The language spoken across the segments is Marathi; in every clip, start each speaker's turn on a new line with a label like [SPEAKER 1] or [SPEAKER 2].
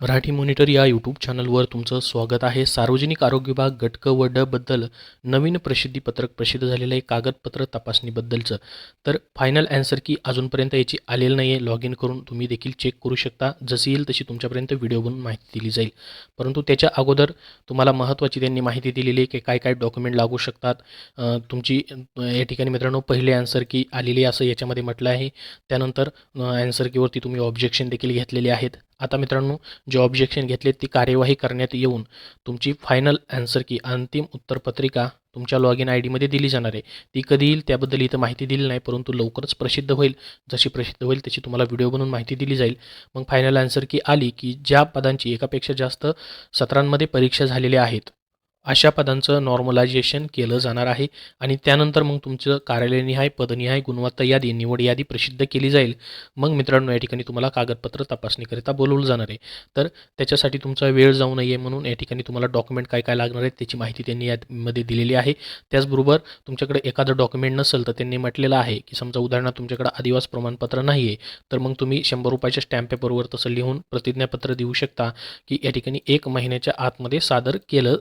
[SPEAKER 1] मराठी मॉनिटर या यूट्यूब चॅनलवर तुमचं स्वागत आहे. सार्वजनिक आरोग्य विभाग गट क व ड बद्दल नवीन प्रसिद्धीपत्रक प्रसिद्ध झालेलं आहे कागदपत्र तपासणीबद्दलचं. तर फायनल ॲन्सर की अजूनपर्यंत याची आलेलं नाही आहे. लॉग इन करून तुम्ही देखील चेक करू शकता. जशी येईल तशी तुमच्यापर्यंत व्हिडिओ बनवून माहिती दिली जाईल. परंतु त्याच्या अगोदर तुम्हाला महत्त्वाची त्यांनी माहिती दिलेली आहे की काय काय डॉक्युमेंट लागू शकतात. तुमची या ठिकाणी मित्रांनो पहिले ॲन्सर की आलेली असं याच्यामध्ये म्हटलं आहे. त्यानंतर ॲन्सर कीवरती तुम्ही ऑब्जेक्शन देखील घेतलेले आहेत. आता मित्रांनो जे ऑब्जेक्शन घेतले ती कार्यवाही करण्यात येऊन तुमची फायनल ॲन्सर की अंतिम उत्तरपत्रिका तुमच्या लॉग इन आय डीमध्ये दिली जाणार आहे. ती कधी येईल त्याबद्दल इथं माहिती दिली नाही, परंतु लवकरच प्रसिद्ध होईल. जशी प्रसिद्ध होईल तशी तुम्हाला व्हिडिओ बनवून माहिती दिली जाईल. मग फायनल ॲन्सर की आली की ज्या पदांची एकापेक्षा जास्त सत्रांमध्ये परीक्षा झालेल्या आहेत अशा पदांचं नॉर्मलायझेशन केलं जाणार आहे आणि त्यानंतर मग तुमचं कार्यालयनिहाय पदनिहाय गुणवत्ता यादी निवड यादी प्रसिद्ध केली जाईल. मग मित्रांनो या ठिकाणी तुम्हाला कागदपत्र तपासणीकरिता बोलवलं जाणार आहे. तर त्याच्यासाठी तुमचा वेळ जाऊ नये म्हणून या ठिकाणी तुम्हाला डॉक्युमेंट काय काय लागणार आहेत त्याची माहिती त्यांनी यामध्ये दिलेली आहे. त्याचबरोबर तुमच्याकडे एखादं डॉक्युमेंट नसेल तर त्यांनी म्हटलेलं आहे की समजा उदाहरणार्थ तुमच्याकडे आदिवासी प्रमाणपत्र नाही आहे तर मग तुम्ही 100 रुपयाच्या स्टॅम्प पेपरवर तसं लिहून प्रतिज्ञापत्र देऊ शकता की या ठिकाणी 1 महिन्याच्या आतमध्ये सादर केलं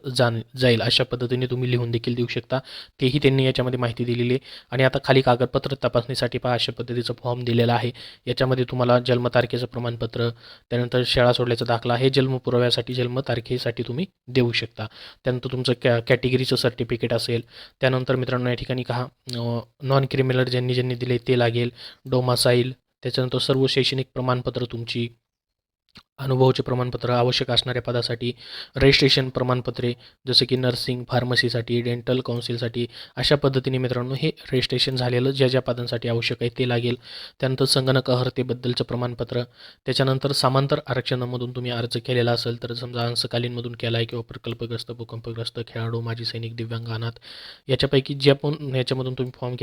[SPEAKER 1] जाईल. अशा पद्धतीने तुम्ही लिहून देखील देऊ शकता. तेही त्यांनी याच्यामध्ये माहिती दिलेली आहे. आणि आता खाली कागदपत्र तपासणीसाठी पहा अशा पद्धतीचं फॉर्म दिलेला आहे. याच्यामध्ये तुम्हाला जन्मतारखेचं प्रमाणपत्र, त्यानंतर शाळा सोडल्याचा दाखला, हे जन्म पुराव्यासाठी जन्मतारखेसाठी तुम्ही देऊ शकता. त्यानंतर तुमचं कॅटेगरीचं सर्टिफिकेट असेल. त्यानंतर मित्रांनो या ठिकाणी का नॉन क्रिमिनल ज्यांनी ज्यांनी दिले ते लागेल. डोमासाईल, त्याच्यानंतर सर्व शैक्षणिक प्रमाणपत्र तुमची, अनुभवाचे प्रमाणपत्र आवश्यक असणाऱ्या पदासाठी, रजिस्ट्रेशन प्रमाणपत्रे जसे की नर्सिंग, फार्मसीसाठी, डेंटल काउन्सिलसाठी अशा पद्धतीने मित्रांनो हे रजिस्ट्रेशन झालेलं ज्या ज्या पदांसाठी आवश्यक आहे ते लागेल. त्यानंतर संगणक अर्हतेबद्दलचं प्रमाणपत्र, त्याच्यानंतर समांतर आरक्षणामधून तुम्ही अर्ज केलेला असेल तर समजा अंशकालीनमधून केला आहे किंवा प्रकल्पग्रस्त, भूकंपग्रस्त, खेळाडू, माजी सैनिक, दिव्यांग, अनाथ याच्यापैकी जे पण याच्यामधून तुम्ही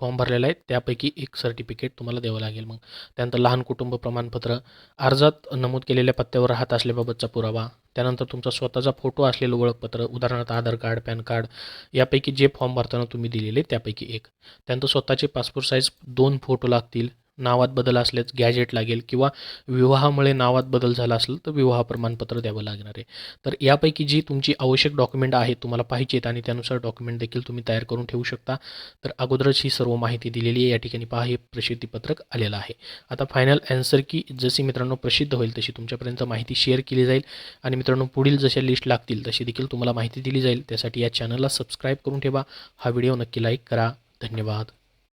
[SPEAKER 1] फॉर्म भरलेला आहे त्यापैकी एक सर्टिफिकेट तुम्हाला द्यावं लागेल. मग त्यानंतर लहान कुटुंब प्रमाणपत्र, अर्जात नमूद केलेल्या पत्त्यावर राहत असल्याबाबतचा पुरावा, त्यानंतर तुमचा स्वतःचा फोटो असलेलं ओळखपत्र उदाहरणार्थ आधार कार्ड, पॅन कार्ड यापैकी जे फॉर्म भरताना तुम्ही दिलेले त्यापैकी एक. त्यानंतर स्वतःचे पासपोर्ट साईज 2 फोटो लागतील. नावात बदल असल्यास गॅजेट लागेल किंवा विवाहामुळे नावात बदल झाला असेल तर विवाह प्रमाणपत्र द्यावं लागणार आहे. तर यापैकी जी तुमची आवश्यक डॉक्युमेंट आहेत तुम्हाला पाहिजेत आणि त्यानुसार डॉक्युमेंट देखील तुम्ही तयार करून ठेवू शकता. तर अगोदरच ही सर्व माहिती दिलेली आहे. या ठिकाणी पहा हे प्रसिद्धीपत्रक आलेलं आहे. आता फायनल ॲन्सर की जशी मित्रांनो प्रसिद्ध होईल तशी तुमच्यापर्यंत माहिती शेअर केली जाईल आणि मित्रांनो पुढील जशा लिस्ट लागतील तशी देखील तुम्हाला माहिती दिली जाईल. त्यासाठी या चॅनलला सबस्क्राईब करून ठेवा. हा व्हिडिओ नक्की लाईक करा. धन्यवाद.